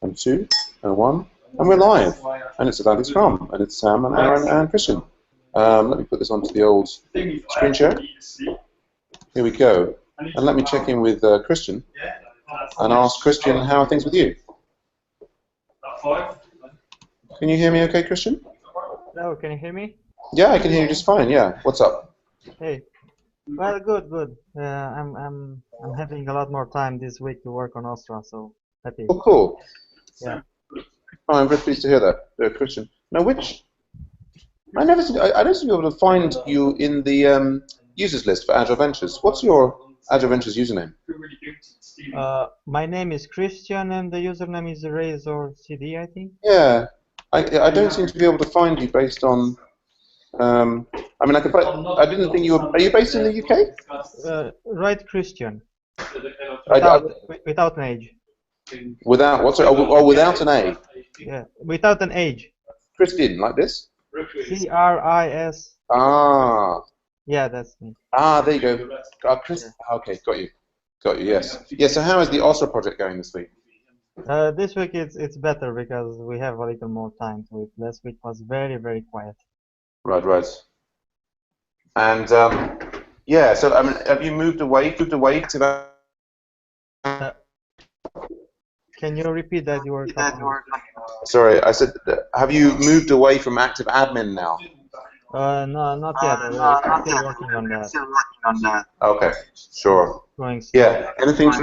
and 2, and 1, and we're live. And it's AtlanticScrum, and it's Sam and Aaron and Christian. Let me put this onto the old screen share. Here we go. And let me check in with Christian and ask Christian, how are things with you? Can you hear me okay, Christian? Hello, can you hear me? Yeah, I can hear you just fine, yeah. What's up? Hey. Well, good. I'm having a lot more time this week to work on Astra, so happy. Oh, cool. Yeah. Oh, I'm very pleased to hear that, Christian. Now, I don't seem to be able to find you in the users list for AgileVentures. What's your AgileVentures username? My name is Christian, and the username is RazorCD, I think. Yeah, I don't seem to be able to find you based on. I mean, I didn't think you were. Are you based in the UK? Right, Christian. Without an age. Without what? Oh, without an A. Yeah, without an age. Christian, like this. CRIS. Ah. Yeah, that's me. Ah, there you go. Chris. Okay, got you. Yes. Yeah. So, how is the Astra project going this week? This week it's better because we have a little more time to it. Last week was very quiet. Right. And yeah. So, I mean, have you moved away to that? Can you repeat that? You were talking. Sorry, I said, have you moved away from active admin now? No, not yet. I'm still working on that. Okay, sure. Going slow. Yeah. Anything to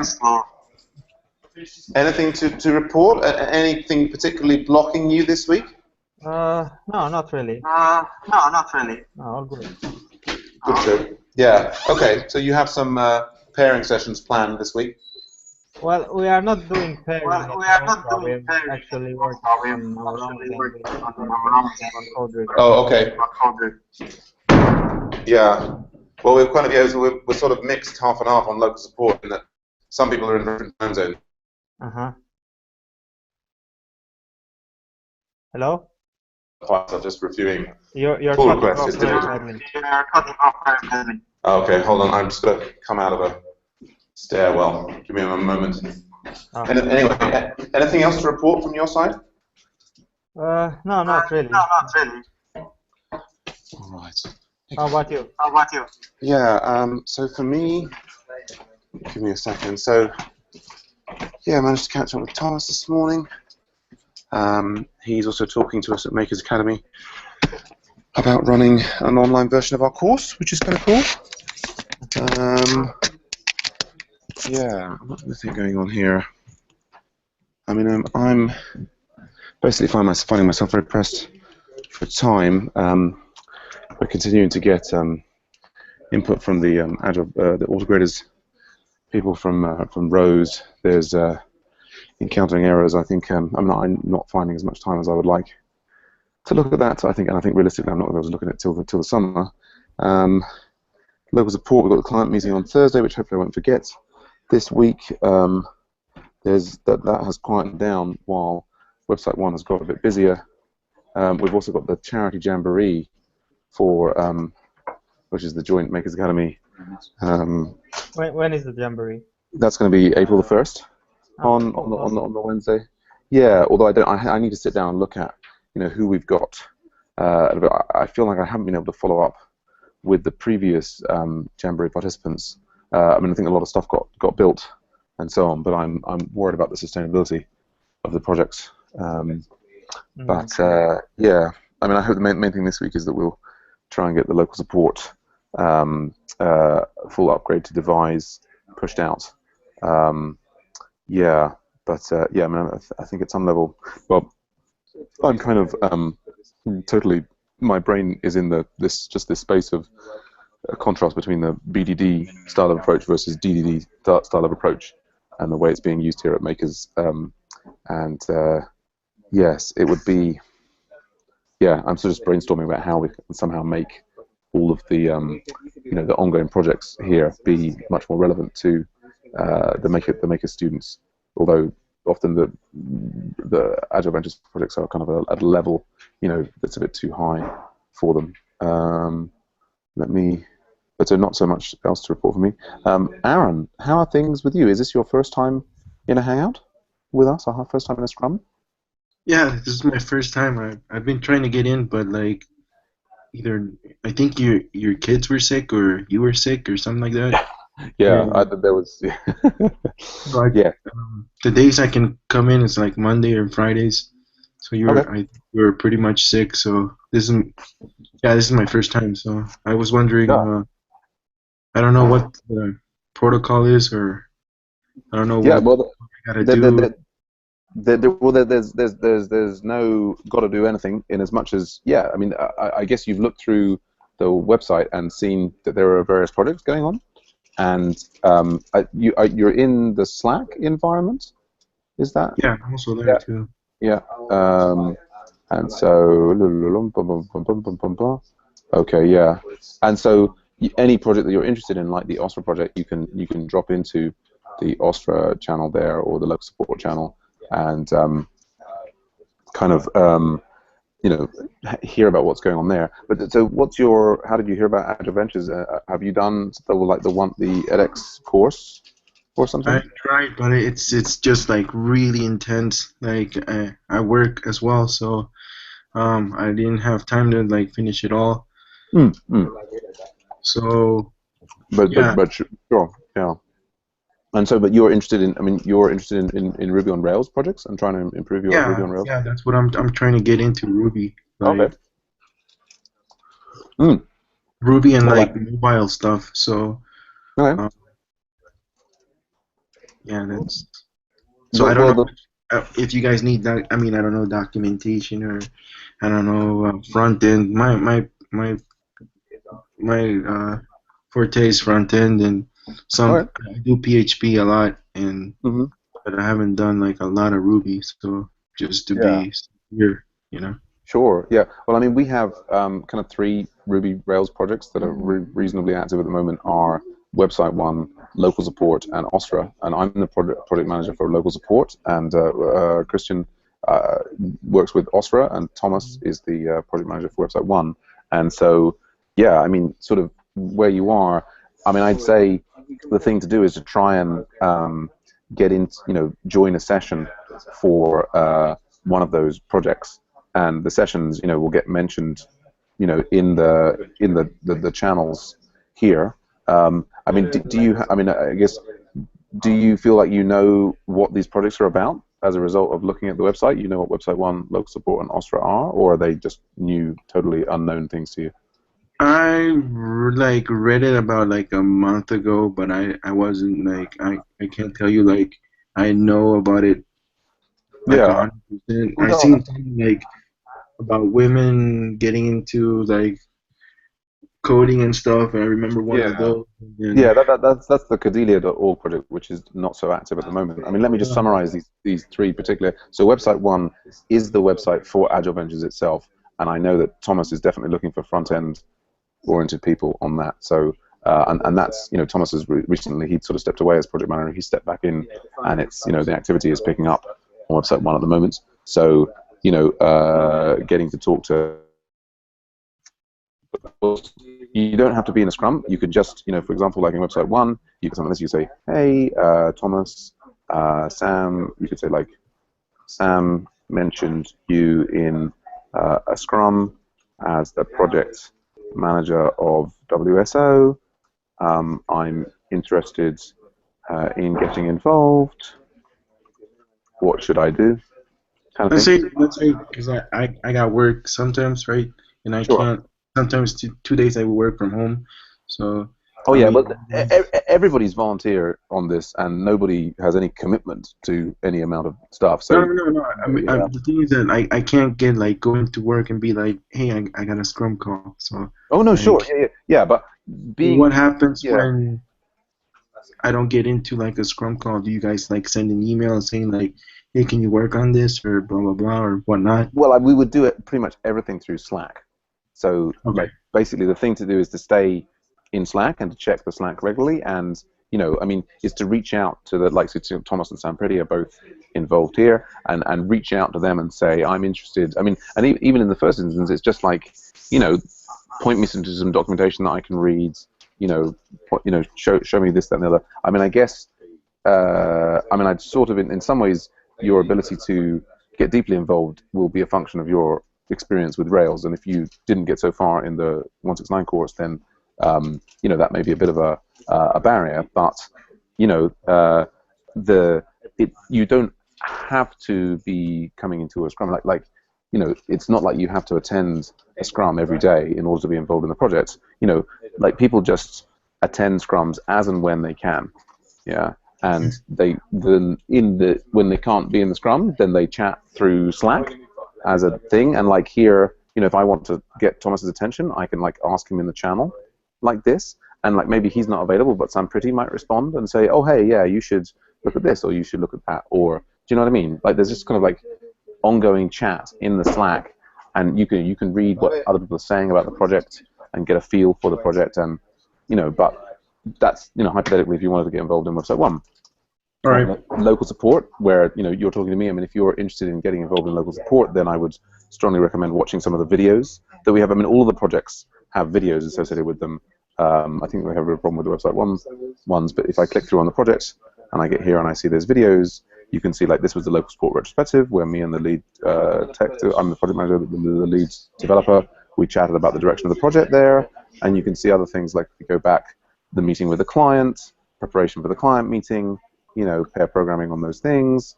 report? Anything particularly blocking you this week? No, not really. No, all good. Good. Yeah. Okay. So you have some pairing sessions planned this week. Well, we are not doing pairing. We're actually working on code. Oh, okay. Yeah. Well, we're kind of we're sort of mixed half and half on local support in that some people are in different time zones. Hello? I'm just reviewing You're pull cutting requests. Okay, hold on. I'm just going to come out of a stairwell. Give me a moment. Anyway, anything else to report from your side? No, not really. All right. How about you? Yeah. So for me, give me a second. So yeah, I managed to catch up with Thomas this morning. He's also talking to us at Makers Academy about running an online version of our course, which is kind of cool. Yeah, what's the thing going on here? I mean, I'm basically finding myself very pressed for time. We're continuing to get input from the the autograders, people from Rose. There's encountering errors. I think I'm not finding as much time as I would like to look at that. I think realistically, I'm not going to be able to look at it till the summer. Local support. We've got the client meeting on Thursday, which hopefully I won't forget. This week, that has quietened down while website 1 has got a bit busier. We've also got the charity jamboree for which is the joint Makers Academy. When is the jamboree? That's going to be April the 1st. On the Wednesday, yeah. Although I need to sit down and look at who we've got. I feel like I haven't been able to follow up with the previous Jamboree participants. I mean, I think a lot of stuff got built and so on, but I'm worried about the sustainability of the projects. But yeah, I mean, I hope the main thing this week is that we'll try and get the local support full upgrade to devise pushed out. Yeah, but yeah, I mean, I think at some level, well, I'm kind of totally. My brain is in this space of a contrast between the BDD style of approach versus DDD style of approach, and the way it's being used here at Makers. And yes, it would be. Yeah, I'm sort of just brainstorming about how we can somehow make all of the the ongoing projects here be much more relevant to the Maker students, although often the AgileVentures projects are kind of at a level that's a bit too high for them. But so not so much else to report from me. Aaron, how are things with you? Is this your first time in a Hangout? with us, our first time in a Scrum? Yeah, this is my first time. I've been trying to get in, but like either I think your kids were sick or you were sick or something like that. Yeah, And there was. so I, Yeah. the days I can come in is like Monday or Fridays. So Okay. you were pretty much sick. So this is my first time. So I was wondering, Yeah. I don't know what the protocol is, or I don't know Yeah. what Well, I gotta the, do. there's no got to do anything in as much as, yeah. I mean, I guess you've looked through the website and seen that there are various projects going on, and you're in the Slack environment. Is that? Yeah, I'm also there Yeah. too. Yeah. And so, okay, yeah. And so, any project that you're interested in, like the Ostra project, you can drop into the Ostra channel there or the local support channel, and kind of hear about what's going on there. But so, how did you hear about AgileVentures? Have you done the edX course or I something? tried, but it's just like really intense. Like I work as well, so I didn't have time to like finish it all. Mm, mm. So But yeah, sure, yeah. And so, but you're interested in, I mean, you're interested in Ruby on Rails projects and trying to improve your Ruby on Rails? yeah, that's what I'm trying to get into Ruby, Okay. like Mm. Ruby and Well, like mobile stuff. So okay. um, yeah, that's so I Well, don't well know the, if you guys need that. I mean, I don't know documentation or I don't know front end. My forte is front end and okay. I do PHP a lot and Hmm. but I haven't done like a lot of Ruby, so just to Yeah. be here, you know. Sure. Yeah. Well, I mean, we have kind of three Ruby Rails projects that are reasonably active at the moment. Are Website One, Local Support, and Ostra. And I'm the project manager for Local Support, and Christian works with Ostra, and Thomas is the project manager for Website One. And so, yeah, I mean, sort of where you are. I mean, I'd say the thing to do is to try and get in, join a session for one of those projects, and the sessions, will get mentioned, in the channels here. I mean, do you? I mean, I guess, do you feel like you know what these projects are about as a result of looking at the website? You know what Website One, Local Support, and Ostra are, or are they just new, totally unknown things to you? Like read it about like a month ago, but I wasn't like I can't tell you like I know about it like Yeah. 100%. I No. seen something like about women getting into like coding and stuff. I remember one of Yeah. those. And Yeah, that's the Cordelia.org project, which is not so active at the moment. I mean, let me just summarize these three particular. So Website One is the website for AgileVentures itself, and I know that Thomas is definitely looking for front-end oriented people on that. So and that's, Thomas has recently, he sort of stepped away as project manager. He stepped back in, and it's, the activity is picking up on Website One at the moment. So getting to talk to, you don't have to be in a Scrum. You could just, for example, like in Website One, you could something like this. You say, hey, Thomas, Sam. You could say like, Sam mentioned you in a Scrum as the project manager of WSO. I'm interested in getting involved. What should I do? Kind of thing. let's say because I got work sometimes, right? And I Sure. can't sometimes 2 days I will work from home. So Oh I yeah, but mean everybody's volunteer on this, and nobody has any commitment to any amount of stuff. So no. I mean, yeah. the thing is that I can't get like going to work and be like, hey, I got a Scrum call. So Oh no, sure, like, yeah. But what being, happens yeah. when I don't get into like a Scrum call? Do you guys like send an email saying like, hey, can you work on this or blah blah blah or whatnot? Well, we would do it pretty much everything through Slack. So, Okay. like, basically, the thing to do is to stay in Slack and to check the Slack regularly, and I mean, is to reach out to the likes of Thomas and Sam Pretty are both involved here, and reach out to them and say, I'm interested. I mean, and even in the first instance, it's just like, point me to some documentation that I can read. Show me this, that, and the other. I mean, I guess. I mean, I'd sort of, in some ways, your ability to get deeply involved will be a function of your experience with Rails. And if you didn't get so far in the 169 course, then that may be a bit of a barrier. But you don't have to be coming into a Scrum it's not like you have to attend a Scrum every day in order to be involved in the project. People just attend Scrums as and when they can. Yeah. And when they can't be in the Scrum, then they chat through Slack as a thing. And here, if I want to get Thomas's attention, I can ask him in the channel like this, and maybe he's not available, but Sam Pretty might respond and say, oh hey, yeah, you should look at this, or you should look at that, or do you know what I mean? There's just kind of ongoing chat in the Slack, and you can read what other people are saying about the project and get a feel for the project, and but that's hypothetically if you wanted to get involved in Website 1. All right. Local support, where you're talking to me. I mean, if you're interested in getting involved in local support, then I would strongly recommend watching some of the videos that we have. I mean, all of the projects have videos associated with them. I think we have a problem with the Website 1 ones, but if I click through on the project and I get here and I see there's videos, you can see this was the local support retrospective where me and the lead I'm the project manager, the lead developer, we chatted about the direction of the project there, and you can see other things if you go back, the meeting with the client, preparation for the client meeting, pair programming on those things.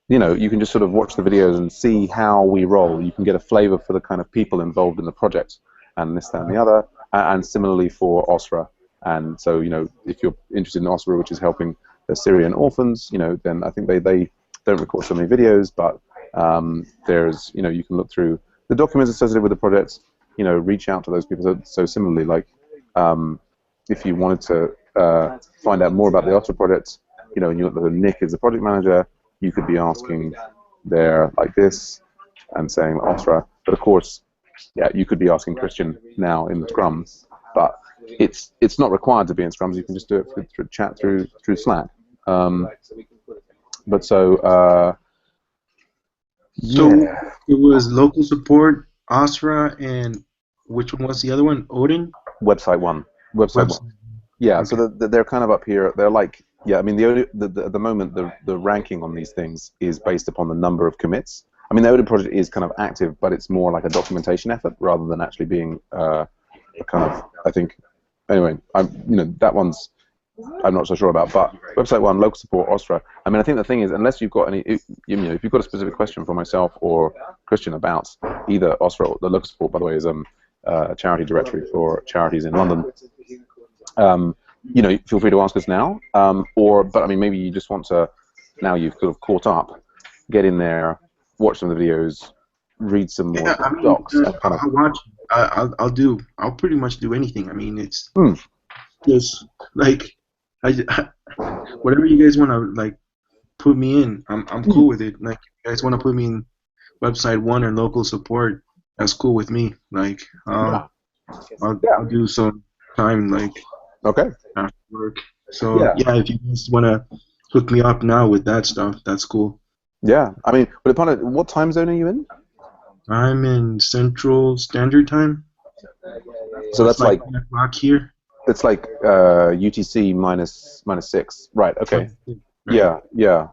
You can just sort of watch the videos and see how we roll. You can get a flavor for the kind of people involved in the project, and this, that, and the other. And similarly for OSRA. And so, if you're interested in OSRA, which is helping the Syrian orphans, then I think they don't record so many videos, but there's, you can look through the documents associated with the project, reach out to those people. So similarly, if you wanted to find out more about the OSRA project, and Nick is the project manager, you could be asking there like this and saying OSRA. But of course, yeah, you could be asking Christian now in the Scrums, but it's not required to be in Scrums. You can just do it through chat through Slack. But so it was local support, OSRA, and which one was the other one? Odin? Website 1. Website 1. Yeah, okay. So they're kind of up here. They're I mean, at the moment, the ranking on these things is based upon the number of commits. I mean, the Odin project is kind of active, but it's more like a documentation effort rather than actually being a kind of, I think, anyway, that one's I'm not so sure about. But Website 1, local support, OSRA. I mean, I think the thing is, unless you've got if you've got a specific question for myself or Christian about either OSRA or the local support, by the way, is a charity directory for charities in London. Feel free to ask us now. But I mean, maybe you just want to, now you've sort of caught up, get in there, watch some of the videos, read some more docs. I'll watch. I'll pretty much do anything. I mean, it's just whatever you guys want to put me in. I'm cool with it. Like, if you guys want to put me in Website 1 or local support, that's cool with me. I'll do some time okay after work. So if you guys want to hook me up now with that stuff, that's cool. Yeah, I mean, but upon it, what time zone are you in? I'm in Central Standard Time. So that's like 10 o'clock here. It's like UTC minus 6, right? Okay. Right. Yeah.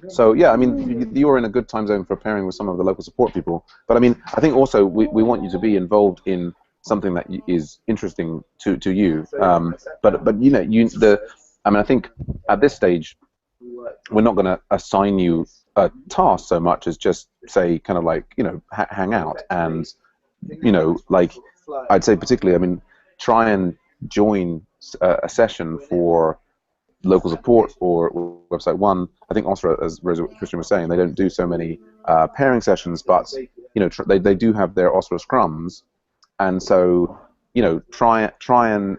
So yeah, I mean, you're in a good time zone for pairing with some of the local support people. But I mean, I think also we want you to be involved in something that is interesting to you. But I mean, I think at this stage, we're not going to assign you a task so much as just say kind of hang out and I'd say particularly, I mean, try and join a session for local support or Website 1. I think OSRA, as Christian was saying, they don't do so many pairing sessions, but they do have their OSRA scrums, and so try and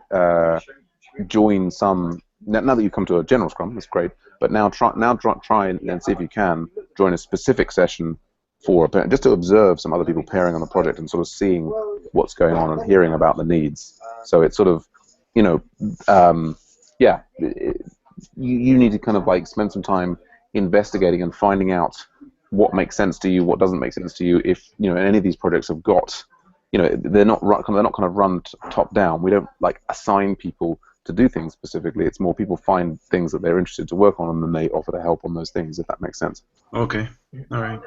join some. Now that you come to a general scrum, that's great. But now try and see if you can join a specific session for just to observe some other people pairing on the project and sort of seeing what's going on and hearing about the needs. So it's sort of, you need to kind of spend some time investigating and finding out what makes sense to you, what doesn't make sense to you. If any of these projects have got, they're not kind of run top down. We don't assign people to do things specifically. It's more people find things that they're interested to work on, and then they offer to help on those things, if that makes sense. Okay. All right.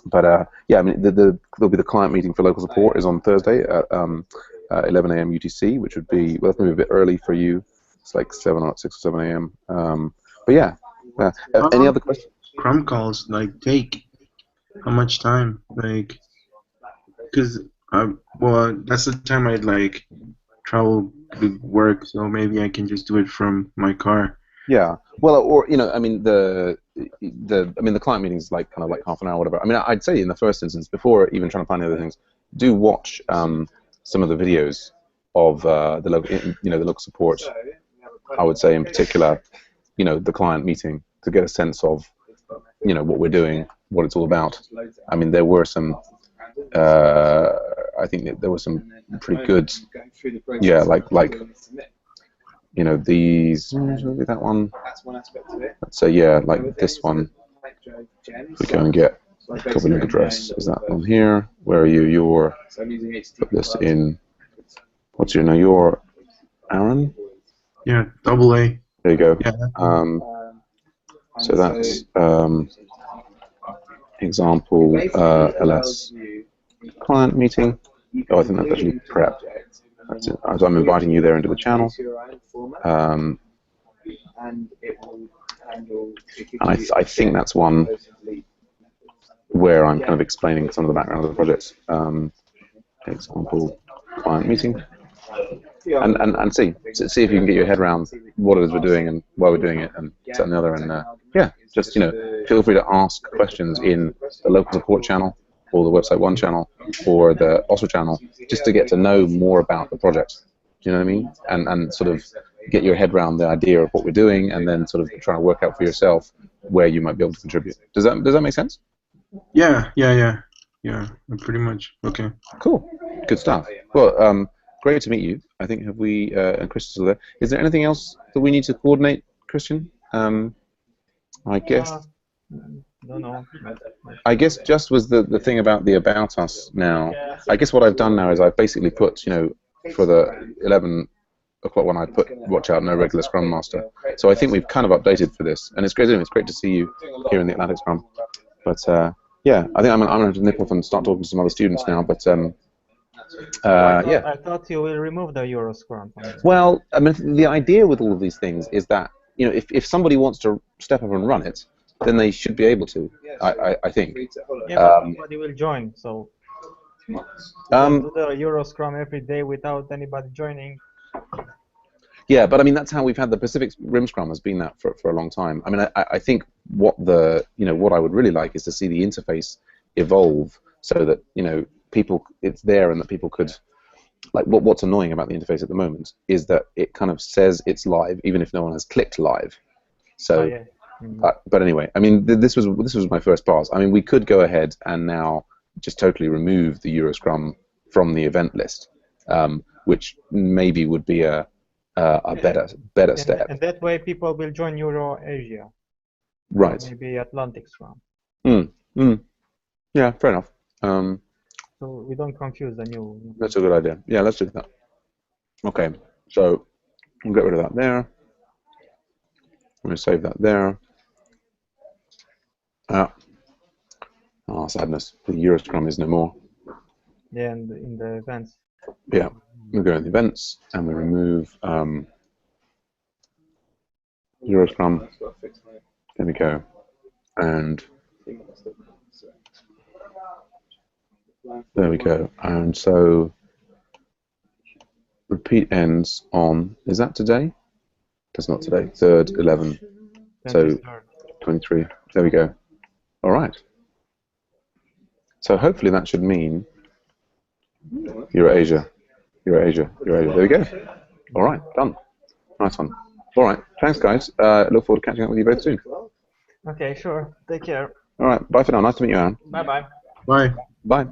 But yeah, I mean, there'll be the client meeting for local support is on Thursday at 11 a.m. UTC, which would be, well, that's maybe a bit early for you. It's like 6 or 7 a.m. But yeah, any other questions? Scrum calls like take how much time? Like, because well, that's the time I'd like travel to work, so maybe I can just do it from my car. Yeah. Well, or I mean, the client meeting is like kind of like half an hour, or whatever. I mean, I'd say in the first instance, before even trying to find the other things, do watch some of the videos of the local support. I would say in particular, the client meeting, to get a sense of what we're doing, what it's all about. I mean, there were some. I think that there were some pretty good. Yeah, like these. Maybe that one. Let's say like this one. We go and get copy link address. Is that one here? Where are you? Put this in. What's your name? You're Aaron. Yeah, AA. There you go. Yeah. So that's example ls client meeting. Oh, I think that's actually prep. That's it. So I'm inviting you there into the channel. And I think that's one where I'm kind of explaining some of the background of the project. Example client meeting. And see if you can get your head around what it is we're doing and why we're doing it, and this and the other. And yeah, just feel free to ask questions in the local support channel, or the website one channel, or the OSRA channel, just to get to know more about the project. Do you know what I mean? And sort of get your head around the idea of what we're doing, and then sort of trying to work out for yourself where you might be able to contribute. Does that make sense? Yeah, pretty much. Okay. Cool. Good stuff. Well, great to meet you. I think and Christian's still there. Is there anything else that we need to coordinate, Christian? I guess. No. I guess just was the thing about the About Us now. I guess what I've done now is I've basically put, for the 11 o'clock one, I put watch out, no regular Scrum Master. So I think we've kind of updated for this, and it's great. It's great to see you here in the Atlantic Scrum. But yeah, I think I'm going to have to nip off and start talking to some other students now. But yeah. I thought you will remove the Euro Scrum. Well, I mean, the idea with all of these things is that if somebody wants to step up and run it, then they should be able to. I think. Yeah, but nobody will join, so. Do the Euro Scrum every day without anybody joining. Yeah, but I mean that's how we've had the Pacific Rim Scrum has been that for a long time. I mean, I think what what I would really like is to see the interface evolve so that people it's there and that people could like what's annoying about the interface at the moment is that it kind of says it's live even if no one has clicked live. So, yeah. But anyway, I mean this was my first pass. I mean we could go ahead and now just totally remove the Euro Scrum from the event list, which maybe would be a better step. And that way people will join Euro Asia. Right. Maybe Atlantic Scrum. Yeah, fair enough. So we don't confuse the new. That's a good idea. Yeah, let's do that. Okay, so we'll get rid of that there. I'm going to save that there. Oh, sadness. The Euro Scrum is no more. Yeah, and in the events. Yeah, we go in the events and we remove Euro Scrum. There we go. And there we go. And so repeat ends on, is that today? That's not today. 3rd, 11. So 23. There we go. All right. So hopefully that should mean Eurasia. There we go. All right, done. Nice one. All right, thanks guys. Look forward to catching up with you both soon. Okay, sure. Take care. All right, bye for now. Nice to meet you, Aaron. Bye-bye. Bye. Bye.